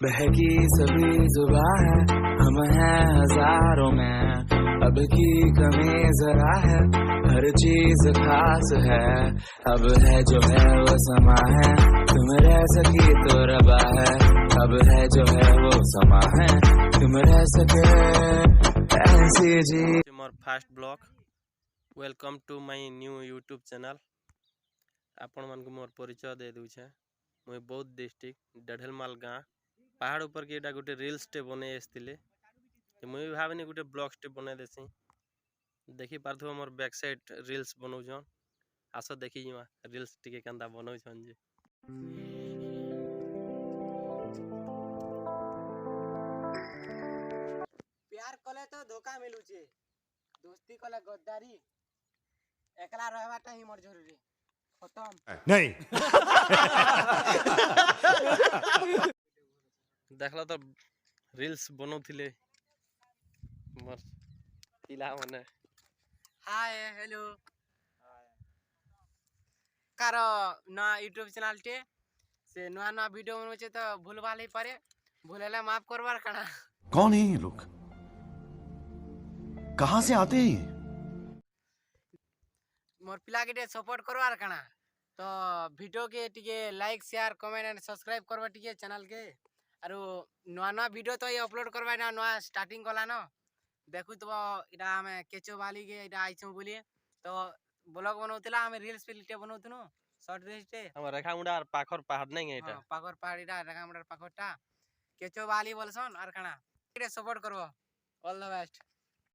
बहकी सभी जुबां है, हम हैं हजारों में, अब की कमी जरा है, हर चीज खास है, अब है जो है वो समा है, तुम रह सकी तो रबा है, अब है जो है वो समा है, तुम रह सके ऐसी जी। More fast blog welcome to my new YouTube channel. आपण मन को मोर परिचय दे दूछे। मुई बौद्ध डिस्ट्रिक्ट डेढ़लमाल गाँ पहाड़ ऊपर के गोटे रील्स टे बने आसते मुई भावनी गोटे ब्लॉग टे बना देसी। देखी पार्थो मोर बैक साइड रील्स बनाऊन। आस देखी रील्स टिके केंदा बनाऊन जे। प्यार कले तो धोखा मिलुचे, दोस्ती कले गद्दारी, एकला रहवाटा ही मोर जरूरी। खत्म नहीं। देखला तो रील्स बनौथिले मोर पिला मने। हाय हेलो कारो ना यूट्यूब चैनल टे से नया नया वीडियो बनौचे तो भूलभाल ही पारे, भूलेला माफ करवार कणा। कौन है ये लोग? कहाँ से आते हैं ये? मोर पिला के सपोर्ट करवार कणा तो वीडियो के टिके like share comment and subscribe करवा टिके चैनल के। आरो नया नया वीडियो तो ये अपलोड करवा ना नया स्टार्टिंग कला न देखु तो इटा हमें केचो वाली के इटा आइछो बोली तो ब्लॉग बनौतिला हमें रील्स पे लिटे बनौतनु शॉर्ट रील्स टे हम रेखा मुंडा और पाखर पहाड़ नहीं है एटा। पाखर पहाड़ इटा रेखा मुंडा पाखरटा केचो वाली बोलसन और कणा इटे सपोर्ट करबो। All the best.